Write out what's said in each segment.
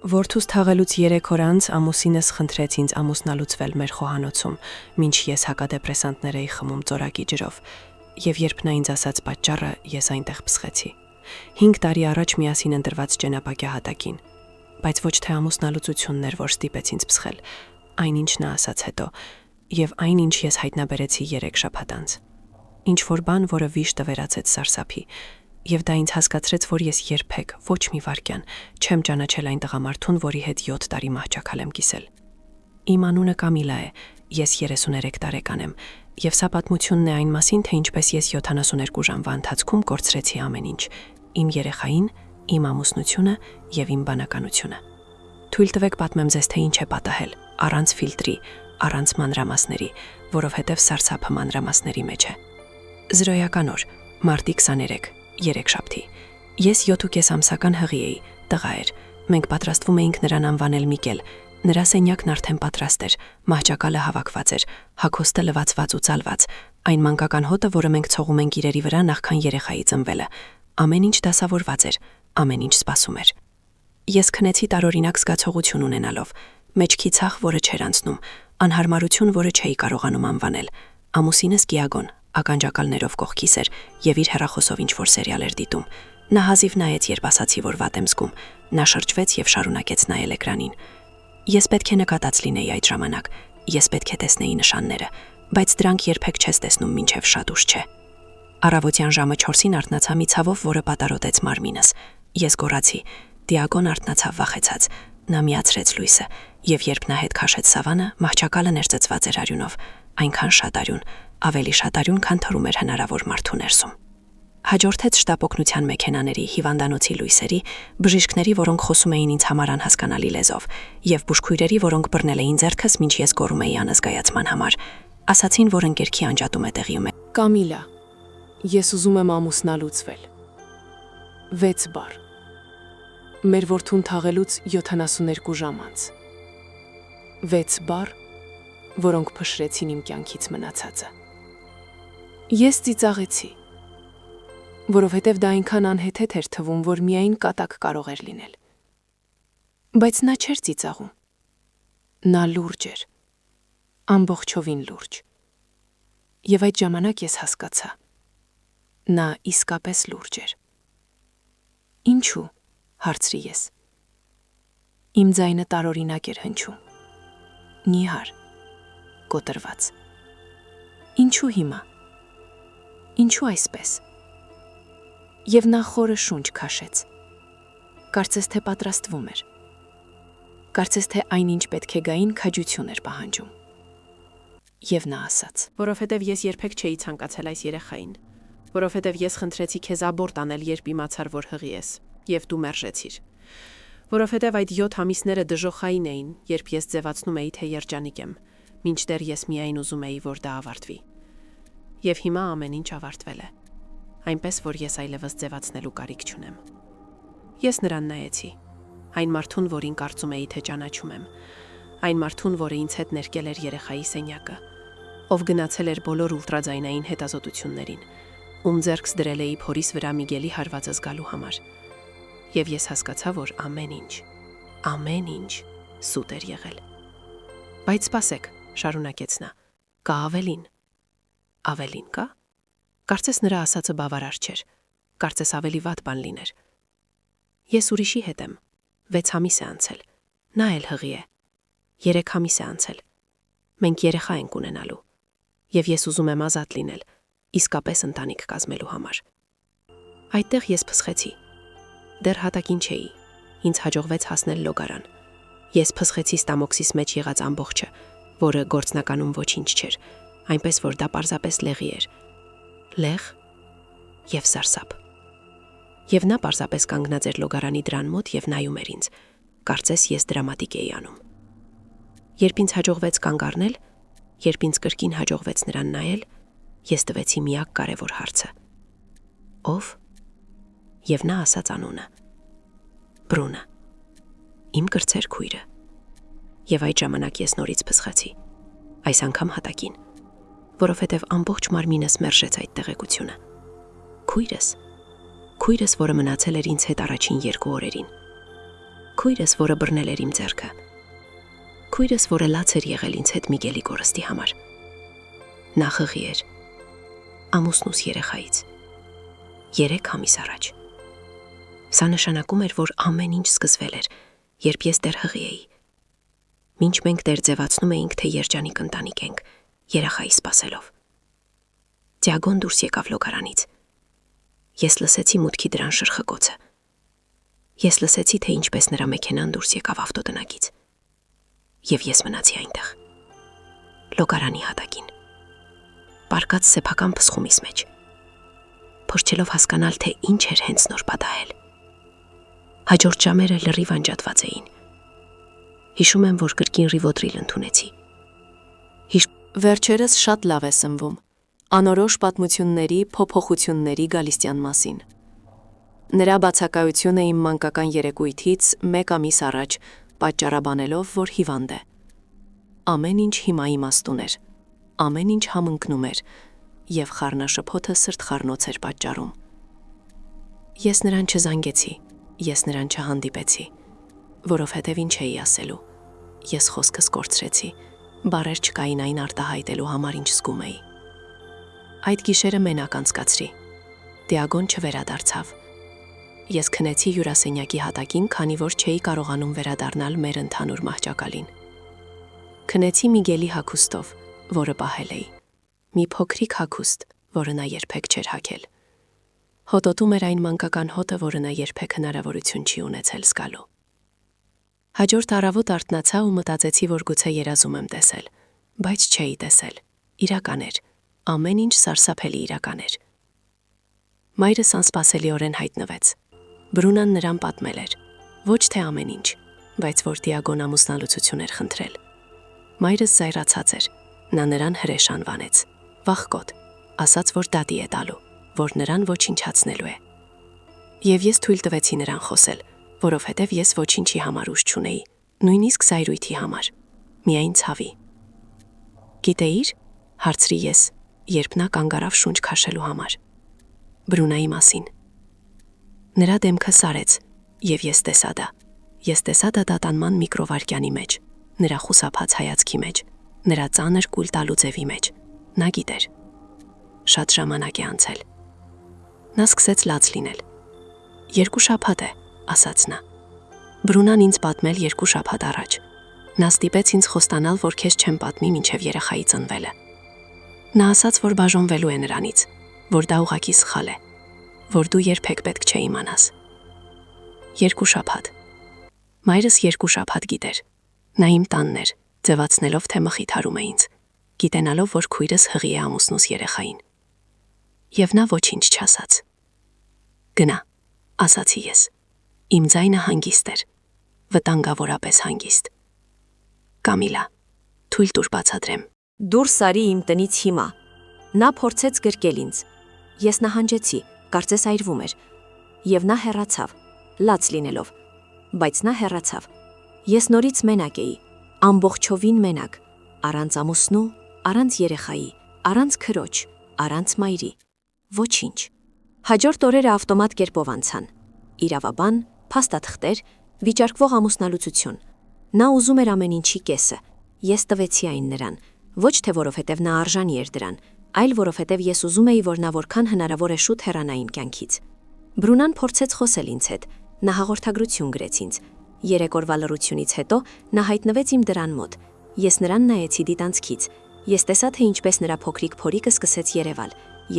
Որդուս թաղելուց 3 օր անց ամուսինս խնդրեց ինձ ամուսնալուծվել մեր խոհանոցում, մինչ ես հակադեպրեսանտներ էի խմում ծորակի ջրով, եւ երբ նա ինձ ասաց պատճառը, ես այնտեղ փսխեցի։ 5 տարի առաջ միասին ընտրված ճենապակյահատակին, բայց ոչ թե ամուսնալուծությունն էր, որ ստիպեց ինձ փսխել, այնինչ նա ասաց հետո, եւ այնինչ ես հայտնաբերեցի 3 շաբաթ անց։ Ինչ որ բան, որը վիշտը վերացեց սարսափի, եւ դա ինձ հասկացրեց, որ ես երբեք ոչ մի վարքյան չեմ ճանաչել այն տղամարդուն, որի հետ 7 տարի մահճակալ եմ կիսել։ Իմ անունը Կամիլա է, ես 33 տարեկան եմ, եւ սա պատմությունն է այն մասին, թե ինչպես ես 72 ժամվա ընթացքում կորցրեցի ամեն ինչ՝ իմ երեխային, իմ ամուսնությունը եւ իմ բանականությունը։ Թույլ տվեք պատմեմ ձեզ, թե ինչ է պատահել, առանց ֆիլտրի, առանց մանրամասների, որովհետեւ սարսափը մանրամասների մեջ է։ Զրոյական օր, մարտի 23, երեքշաբթի։ Ես 7.5 ամսական հղի էի, տղա էր։ Մենք պատրաստվում էինք նրան անվանել Միկել։ Նրա սենյակն արդեն պատրաստ էր, մահճակալը հավաքված էր, հագոստը լվացված ու ծալված, այն մանկական հոտը, որը մենք ցողում ենք իրերի վրա նախքան երեխայի ծնվելը։ Ամեն ինչ դասավորված էր, ամեն ինչ սպասում էր։ Ես քնեցի տարօրինակ զգացողություն ունենալով, մեջքի ցախ, որը չէր անցնում, անհարմարություն, որը չէի կարողանում անվանել։ Ամուսինս Գիագոն ականջակալներով կողքիս էր եւ իր հեռախոսով ինչ-որ սերիալ էր դիտում։ Նա հազիվ նայեց, երբ ասացի, որ վատ եմ զգում։ Նա շրջվեց եւ շարունակեց նայել էկրանին։ Ես պետք է նկատած լինեի այդ ժամանակ, ես պետք է տեսնեի նշանները, բայց դրանք երբեք չես տեսնում մինչև շատ ուշ չէ։ Առավոտյան ժամը 4-ին արթնացա մի ցավով, որը պատառոտեց մարմինս։ Ես գոռացի. Դիագոն արթնացավ վախեցած։ Նա միացրեց լույսը, եւ երբ նա հետ քաշեց սավանը, մահճակալը ներծծված էր արյունով, այնքան շատ արյուն, ավելի շատ արյուն, քան թռում էր հնարավոր մարդու ներսում։ Հաջորդեց շտապօգնության մեքենաների, հիվանդանոցի լույսերի, բժիշկների, որոնք խոսում էին ինձ համար անհասկանալի լեզվով, եւ բուժքույրերի, որոնք բռնել էին ձեռքս, մինչ ես գոռում էի անզգայացման համար։ Ասացին, որ ընկերքի անջատում է տեղի ունենում։ Կամիլա, ես ուզում եմ ամուսնալուծվել։ 6 բառ։ Մեր որդուն թաղելուց 72 ժամ անց։ 6 բառ, որոնք փշրեցին իմ կյանքից մնացածը։ Ես ծիծաղեցի, որովհետև դա այնքան անհեթեթ էր թվում, որ միայն կատակ կարող էր լինել։ Բայց նա չէր ծիծաղում։ Նա լուրջ էր, ամբողջովին լուրջ։ Եվ այդ ժամանակ ես հասկացա. նա իսկապես լուրջ էր։ Ինչու՞, հարցրի ես։ Իմ ձայնը տարօրինակ էր հնչում։ Նիհար, կոտրված։ Ինչու հիմա։ Ինչու այսպես։ Եվ նա խորը շունչ քաշեց։ Կարծես թե պատրաստվում էր։ Կարծես թե այնինչ պետք է գային քաջություն էր պահանջում։ Եվ նա ասաց. Որովհետև ես երբեք չէի ցանկացել այս երեխային, որովհետև ես խնդրեցի քեզ աբորտ անել, երբ իմացար, որ հղի ես, եւ դու մերժեցիր։ Որովհետև այդ 7 ամիսները դժոխային էին, երբ ես ձևացնում էի, թե երջանիկ եմ, մինչդեռ ես միայն ուզում էի, որ դա ավարտվի։ Եվ հիմա ամեն ինչ ավարտվել է, այնպես որ ես այլևս ձևացնելու կարիք չունեմ։ Ես նրան նայեցի, այն մարդուն, որին կարծում էի, թե ճանաչում եմ, այն մարդուն, որը ինձ հետ ներկել էր երեխայի սենյակը, ով գնացել էր բոլոր ուլտրաձայնային հետազոտություններին, ում ձեռքս դրել էի փորիս վրա Միգելի հարվածը զգալու համար։ Եվ ես հասկացա, որ ամեն ինչ սուտ էր եղել։ Բայց սպասեք, շարունակեց նա, կա ավելին։ Ավելին կա։ Կարծես նրա ասածը բավարար չէր, կարծես ավելի վատ բան լիներ։ Ես ուրիշի հետ եմ, 6 ամիս է անցել, նա էլ հղի է, 3 ամիս է անցել, մենք երեխա ենք ունենալու, եւ ես ուզում եմ ազատ լինել, իսկապես ընտանիք կազմելու համար։ Այդտեղ ես փսխեցի, դեռ հատակին չէի, ինձ հաջողվեց հասնել լոգարան, ես փսխեցի ստամոքսիս մեջ եղած ամբողջը, որը գործնականում ոչինչ չէր, այնպես որ դա պարզապես լեղի էր, լեղ եւ սարսափ։ Եվ նա պարզապես կանգնած էր լոգարանի դրան մոտ եւ նայում էր ինձ, կարծես ես դրամատիկ էի անում։ Երբ ինձ հաջողվեց կանգ առնել, երբ ինձ կրկին հաջողվեց նրան նայել, ես տվեցի միակ կարևոր հարցը. ով։ Եվ նա ասաց անունը. Բրունը, իմ կրտսեր քույրը։ Եվ այդ ժամանակ ես նորից փսխեցի, այս անգամ հատակին, որովհետև ամբողջ մարմինս մերժեց այդ տեղեկությունը։ Քույրս, որը մնացել էր ինձ հետ առաջին 2 օրերին։ Քույրս, որը բռնել էր իմ ձեռքը։ Քույրս, որը լաց էր եղել ինձ հետ Միգելի կորստի համար։ Նա խղի էր։ Ամուսնուս երեխայից։ 3 ամիս առաջ։ Սա նշանակում էր, որ ամեն ինչ սկսվել էր, երբ ես դեռ հղի էի։ Մինչ մենք դեռ ձևացնում էինք, թե երջանիկ ընտանիք ենք, երեխայի սպասելով։ Դիագոն դուրս եկավ լոգարանից։ Ես լսեցի մուտքի դրան շրխկոցը։ Ես լսեցի, թե ինչպես նրա մեքենան դուրս եկավ ավտոտնակից։ Եվ ես մնացի այնտեղ։ Լոգարանի հատակին։ Պարկած սեփական փսխումիս մեջ։ Փորձելով հասկանալ, թե ինչ էր հենց նոր պատահել։ Հաջորդ ժամերը լրիվ անջատված էին։ Հիշում եմ, որ կրկին Rivotril ընդունեցի։ Վերջերս շատ լավ է սնվում։ Անորոշ պատմությունների, փոփոխությունների գալիստյան մասին։ Նրա բացակայությունը իմ մանկական երեկույթից 1 ամիս առաջ պատճառաբանելով, որ հիվանդ է։ Ամեն ինչ հիմա իմաստուն էր, ամեն ինչ համընկնում էր, եւ խառնաշփոթը սրտխառնոց էր պատճառում։ Ես նրան չզանգեցի, ես նրան չհանդիպեցի, որովհետև ինչ էի ասելու։ Ես խոսքս կորցրեցի, բառեր չկային այն արտահայտելու համար, ինչ զգում էի։ Այդ գիշերը մենակ անցկացրի։ Դիագոն չվերադարձավ։ Ես քնեցի հյուրասենյակի հատակին, քանի որ չէի կարողանում վերադառնալ մեր ընդհանուր մահճակալին։ Քնեցի Միգելի հագուստով, որը պահել էի։ Մի փոքրիկ հագուստ, որը նա երբեք չէր հագել։ Հոտոտում էր այն մանկական հոտը, որը նա երբեք հնարավորություն չի ունեցել զգալու։ Հաջորդ առավոտ արթնացա ու մտածեցի, որ գուցե երազում եմ տեսել, բայց չէի տեսել։ Իրական էր, ամեն ինչ սարսափելի իրական էր։ Մայրս անսպասելիորեն հայտնվեց։ Բրունան նրան պատմել էր, ոչ թե ամեն ինչ, բայց որ Դիագոն ամուսնալուծություն էր խնդրել։ Մայրս զայրացած էր, նա նրան հրեշ անվանեց, վախկոտ, ասաց, որ դատի է տալու, որ նրան ոչնչացնելու է։ Եվ ես թույլ տվեցի նրան խոսել, որովհետև ես ոչինչի համար ուժ չունեի, նույնիսկ զայրույթի համար, միայն ցավի։ Գիտեիր, հարցրի ես, երբ նա կանգ առավ շունչ քաշելու համար։ Բրունայի մասին։ Նրա դեմքը սարեց, եւ ես տեսա դա։ Ես տեսա դա դատանման միկրովարկյանի մեջ, նրա խուսափած հայացքի մեջ, նրա ծանր կուլ տալու ձևի մեջ։ Նա գիտեր։ Շատ ժամանակ է անցել։ Նա սկսեց լաց լինել։ 2 շաբաթ է, ասաց նա։ Բրունան ինձ պատմել 2 շաբաթ առաջ։ Նա ստիպեց ինձ խոստանալ, որ քեզ չեմ պատմի մինչև երեխայի ծնվելը։ Նա ասաց, որ բաժանվելու է նրանից, որ դա ուղղակի սխալ է, որ դու երբեք պետք չէ իմանաս։ 2 շաբաթ։ Մայրս 2 շաբաթ գիտեր։ Նա իմ տանն էր, ձևացնելով, թե մխիթարում է ինձ, գիտենալով, որ քույրս հղի է ամուսնուս երեխային։ Եվ նա ոչինչ չասաց։ Գնա, ասացի ես։ Իմ ձայնը հանգիստ էր, վտանգավորապես հանգիստ։ Կամիլա, թույլ տուր բացատրեմ։ Դուրս արի իմ տնից հիմա։ Նա փորձեց գրկել ինձ։ Ես նահանջեցի, կարծես այրվում էր, եւ նա հեռացավ, լաց լինելով, բայց նա հեռացավ։ Ես նորից մենակ էի, ամբողջովին մենակ, առանց ամուսնու, առանց երեխայի, առանց քրոջ, առանց մայրի, ոչինչ։ Հաջորդ օրերը ավտոմատ կերպով անցան։ Իրավաբան, փաստաթղթեր, վիճարկվող ամուսնալուծություն։ Նա ուզում էր ամեն ինչի կեսը։ Ես տվեցի այն նրան, ոչ թե որովհետև նա արժանի էր դրան, այլ որովհետև ես ուզում էի, որ նա որքան հնարավոր է շուտ հեռանա իմ կյանքից։ Բրունան փորձեց խոսել ինձ հետ, նա հաղորդագրություն գրեց ինձ։ 3 օրվա լռությունից հետո նա հայտնվեց իմ դրան մոտ։ Ես նրան նայեցի դիտանցքից։ Ես տեսա, թե ինչպես նրա փոքրիկ փորիկը սկսեց երևալ,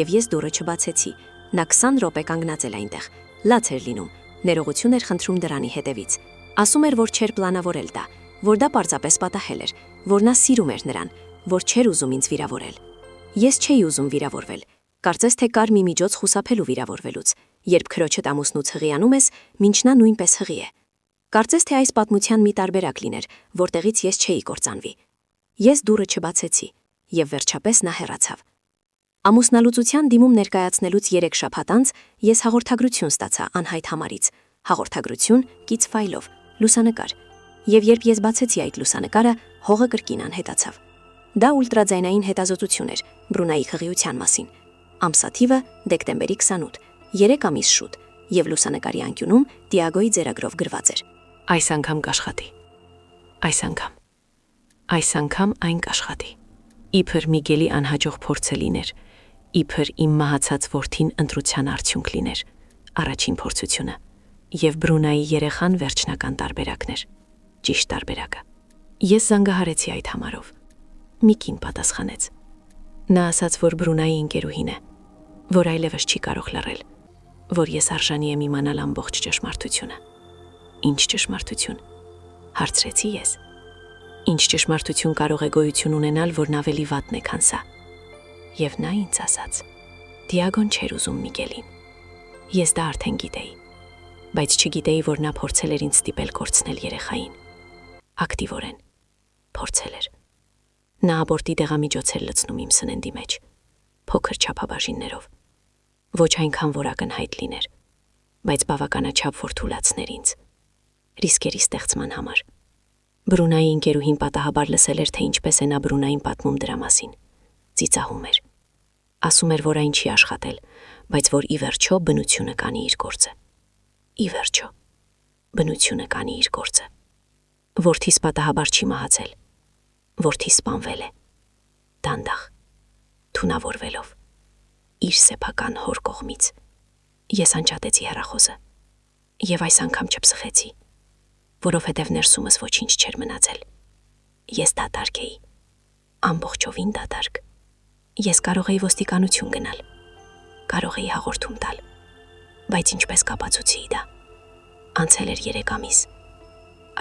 եւ ես դուռը չբացեցի։ Նա 20 րոպե կանգնած էր այնտեղ, լաց էր լինում, ներողություն էր խնդրում դրանի հետևից։ Ասում էր, որ չէր պլանավորել դա, որ դա պարզապես պատահել էր, որ նա սիրում էր նրան, որ չէր ուզում ինձ վիրավորել։ Ես չէի ուզում վիրավորվել։ Կարծես թե կար մի միջոց խուսափելու վիրավորվելուց, երբ քրոջդ ամուսնուց հղիանում ես, մինչ նա նույնպես հղի է։ Կարծես թե այս պատմության մի տարբերակ լիներ, որտեղից ես չէի կործանվի։ Ես դուռը չբացեցի, եւ վերջապես նա հեռացավ։ Ամուսնալուծության դիմում ներկայացնելուց 3 շաբաթ անց ես հաղորդագրություն ստացա անհայտ համարից, հաղորդագրություն կից ֆայլով, լուսանկար, եւ երբ ես բացեցի այդ լուսանկարը, հողը կրկին անհետացավ։ Դա ուլտրաձայնային հետազոտություն էր Բրունայի խղիության մասին։ Ամսաթիվը դեկտեմբերի 28, 3 ամիս շուտ, եւ լուսանկարի անկյունում Դիագոյի ձեռագրով գրված էր. Այս անգամ կաշխատի։ Այս անգամ այն կաշխատի։ Իբր Միգելի անհաջող փորձը լիներ, իբր իմ մահացած որդին ընտրության արդյունք լիներ, առաջին փորձությունը, եւ Բրունայի երեխան վերջնական տարբերակն էր, ճիշտ տարբերակը։ Ես զանգահարեցի այդ համարով։ Միկին պատասխանեց։ Նա ասաց, որ Բրունայի ընկերուհին է, որ այլևս չի կարող լռել, որ ես արժանի եմ իմանալ ամբողջ ճշմարտությունը։ Ինչ ճշմարտություն, հարցրեցի ես։ Ինչ ճշմարտություն կարող է գոյություն ունենալ, որն ավելի վատն է, քան սա։ Եվ նա ինձ ասաց. Դիագոն չէր ուզում Միգելին։ Ես դա արդեն գիտեի, բայց չգիտեի, որ նա փորձել էր ինձ ստիպել կորցնել երեխային։ Ակտիվորեն փորձել էր։ Նա աբորտի դեղամիջոց էր լցնում իմ սննդի մեջ, փոքր չափաբաժիններով։ Ոչ այնքան որ ակնհայտ լիներ, բայց բավականաչափ որ թուլացներ ինձ։ Ռիսկերի ստեղծման համար։ Բրունայի ընկերուհին պատահաբար լսել էր, թե ինչպես է նա Բրունային պատմում դրա մասին։ Ծիծաղում էր։ Ասում էր, որ այն չի աշխատել, բայց որ ի վերջո բնությունը կանի իր գործը։ Ի վերջո բնությունը կանի իր գործը։ Որդիս պատահաբար չի մահացել։ Որդիս սպանվել է։ Դանդաղ, թունավորվելով իր սեփական հոր կողմից։ Ես անջատեցի հեռախոսը եւ այս անգամ չփսխեցի, որովհետեւ ներսումս ոչինչ չէր մնացել։ Ես դատարկ էի, ամբողջովին դատարկ։ Ես կարող էի ոստիկանություն գնալ, կարող էի հաղորդում տալ, բայց ինչպես կապացուցի դա։ Անցել էր 3 ամիս։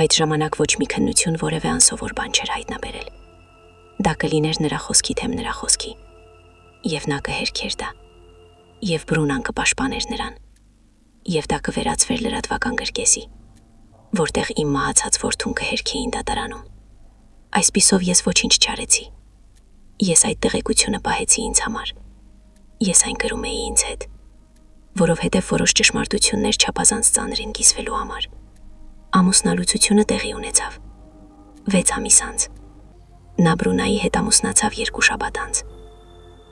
Այդ ժամանակ ոչ մի քննություն որևէ անսովոր բան չէր հայտնաբերել։ Դա կլիներ նրա խոսքի թեմ նրա խոսքի, եւ նա կհերքեր դա, եւ Բրունան կպաշտպաներ նրան, եւ դա կվերածվեր լրատվական գրկեսի, որտեղ իմ մահացած որդուն կհերքեին դատարանում։ Այսպիսով ես ոչինչ չարեցի։ Ես այդ տեղեկությունը պահեցի ինձ համար։ Ես այն գրում էի ինձ հետ, որովհետև որոշ ճշմարտություններ չափազանց ծանր են կիսվելու համար։ Ամուսնալուծությունը տեղի ունեցավ 6 ամիս անց։ Նա Բրունայի հետ ամուսնացավ 2 շաբաթ անց։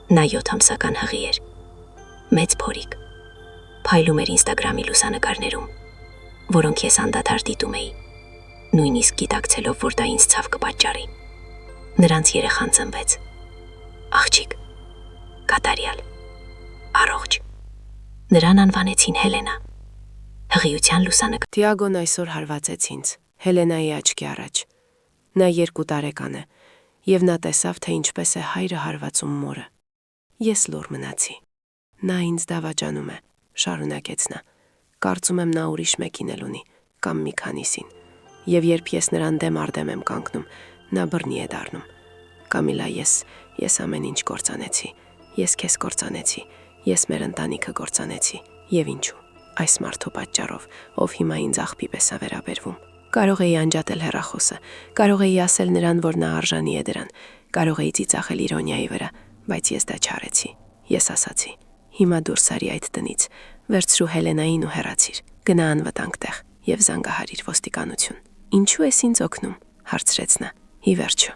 Նա 7 ամսական հղի էր, մեծ փորիկ, փայլում էր Ինստագրամի լուսանկարներում, որոնք ես անդադար դիտում էի, նույնիսկ գիտակցելով, որ դա ինձ ցավ կպատճառի։ Նրանց երեխան ծնվեց։ Աղջիկ, կատարյալ, առողջ։ Նրան անվանեցին Հելենա։ Հղիության լուսանկար։ Դիագոն այսօր հարվածեց ինձ, Հելենայի աչքի առաջ։ Նա 2 տարեկան է, եւ նա տեսավ, թե ինչպես է հայրը հարվածում մորը։ Ես լուռ մնացի։ Նա ինձ դավաճանում է, շարունակեց նա։ Կարծում եմ նա ուրիշ մեկին էլ ունի, կամ մի քանիսին։ Եվ երբ ես նրան դեմ արդեմ եմ կանգնում, նա բռնի է դառնում։ Կամիլա, ես ամեն ինչ կործանեցի։ Ես քեզ կործանեցի, ես մեր ընտանիքը կործանեցի։ Եվ ինչու։ Այս մարդու պատճառով, ով հիմա ինձ աղբի պես է վերաբերվում։ Կարող էի անջատել հեռախոսը, կարող էի ասել նրան, որ նա արժանի է դրան, կարող էի ծիծաղել իրոնիայի վրա, բայց ես դա չարեցի։ Ես ասացի. հիմա դուրս արի այդ տնից, վերցրու Հելենային ու հեռացիր, գնա անվտանգ տեղ եւ զանգահարիր ոստիկանություն։ Ինչու ես ինձ օգնում, հարցրեց նա։ Ի վերջո,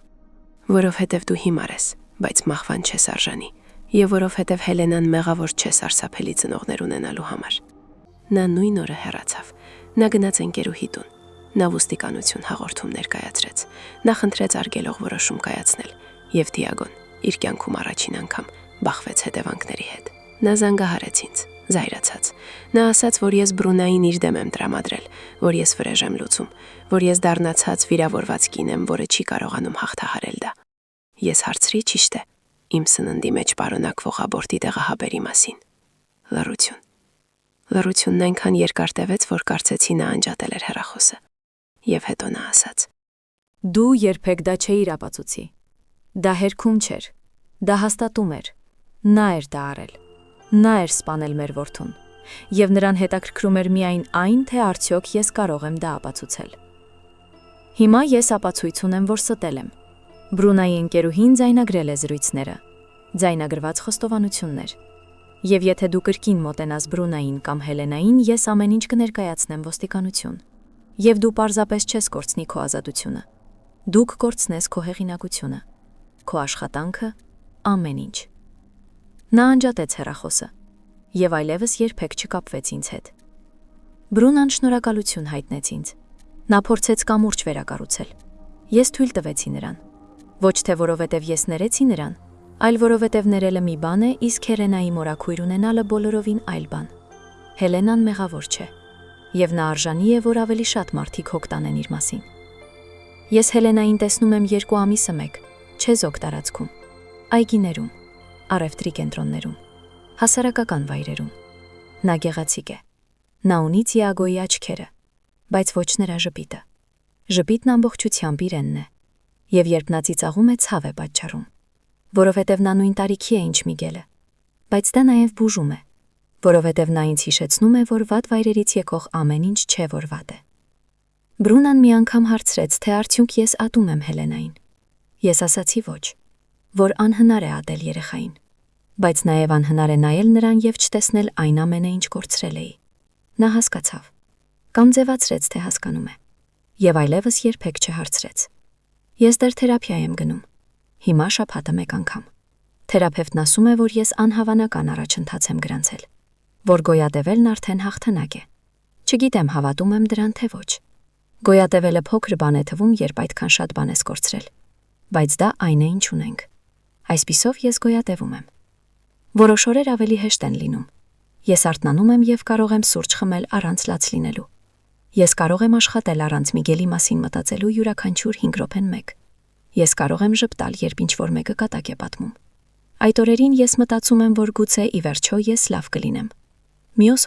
որովհետեւ դու հիմար ես, բայց մահվան չես արժանի, եւ որովհետեւ Հելենան մեղավոր չէ սարսափելի ծնողներ ունենալու համար։ Նա նույն օրը հեռացավ։ Նա գնաց ընկերուհի տուն։ Նա ոստիկանություն հաղորդում ներկայացրեց։ Նա խնդրեց արգելող որոշում կայացնել, եւ Դիագոն իր կյանքում առաջին անգամ բախվեց հետևանքների հետ։ Նա զանգահարեց ինձ, զայրացած։ Նա ասաց, որ ես Բրունային իր դեմ եմ տրամադրել, որ ես վրեժ եմ լուծում, որ ես դառնացած վիրավորված կին եմ, որը չի կարողանում հաղթահարել դա։ Ես հարցրի ճիշտ է, իմ սննդի մեջ պարունակվող աբորտի տեղահաբերի մասին։ Լռություն։ Լռությունն այնքան երկար տևեց, որ կարծեցի նա անջատել էր հեռախոսը։ Եվ հետո նա ասաց. Դու երբեք դա չէիր ապացուցի։ Դա հերքում չէր։ Դա հաստատում էր։ Նա էր դա արել։ Նա էր սպանել մեր որդուն։ Եվ նրան հետաքրքրում էր միայն այն, թե արդյոք ես կարող եմ դա ապացուցել։ Հիմա ես ապացույց ունեմ, որ ստել եմ։ Բրունայի ընկերուհին ձայնագրել է զրույցները, ձայնագրված խոստովանություններ։ Եվ եթե դու կրկին մոտենաս Բրունային կամ Հելենային, ես ամեն ինչ կներկայացնեմ ոստիկանություն։ Եվ դու պարզապես չես կորցնի քո ազատությունը։ Դուք կորցնես քո հեղինակությունը, քո աշխատանքը, ամեն ինչ։ Նա անջատեց հեռախոսը եւ այլևս երբեք չկապվեց ինձ հետ։ Բրունան շնորհակալություն հայտնեց ինձ։ Նա փորձեց կամուրջ վերակառուցել։ Ես թույլ տվեցի նրան։ Ոչ թե որովհետև ես ներեցի նրան, այլ որովհետև ներելը մի բան է, իսկ Հելենայի մորաքույր ունենալը բոլորովին այլ բան։ Հելենան մեղավոր չէ, եւ նա արժանի է, որ ավելի շատ մարդիկ հոգ տանեն իր մասին։ Ես Հելենային տեսնում եմ 2 ամիսը մեկ, չեզոք տարածքում, այգիներում, առևտրի կենտրոններում, հասարակական վայրերում։ Նա գեղեցիկ է։ Նա ունի Տիագոյի աչքերը, բայց ոչ նրա ժպիտը։ Ժպիտն ամբողջությամբ իրենն է, եւ երբ նա ծիծաղում է, ցավ է պատճառում, որովհետև նա նույն տարիքի է, ինչ Միգելը, բայց դա նաեւ բուժում է, որովհետև նա ինձ հիշեցնում է, որ վատ վայրերից եկող ամեն ինչ չէ, որ վատ է։ Բրունան մի անգամ հարցրեց, թե արդյոք ես ատում եմ Հելենային։ Ես ասացի ոչ, որ անհնար է ատել երեխային, բայց նաեւ անհնար է նայել նրան եւ չտեսնել այն ամենը, ինչ կորցրել էի։ Նա հասկացավ, կամ ձևացրեց, թե հասկանում է, եւ այլևս երբեք չհարցրեց։ Ես դեռ թերապիա եմ գնում։ Հիմա շաբաթը 1 անգամ։ Թերապևտն ասում է, որ ես անհավանական առաջընթաց եմ գրանցել, որ գոյատևելն արդեն հաղթանակ է։ Չգիտեմ, հավատում եմ դրան, թե ոչ։ Գոյատևելը փոքր բան է թվում, երբ այդքան շատ բան ես կորցրել, բայց դա այն է, ինչ ունենք։ Այսպիսով ես գոյատևում եմ։ Որոշ օրեր ավելի հեշտ են լինում։ Ես արթնանում եմ եւ կարող եմ սուրճ խմել առանց լաց լինելու։ Ես կարող եմ աշխատել առանց Միգելի մասին մտածելու յուրաքանչյուր 5 րոպեն մեկ։ Ես կարող եմ ժպտալ, երբ ինչ-որ մեկը կատակ է պատմում։ Այդ օրերին ես մտածում եմ, որ գուցե ի վերջո ես լավ կլինեմ։ Մյուս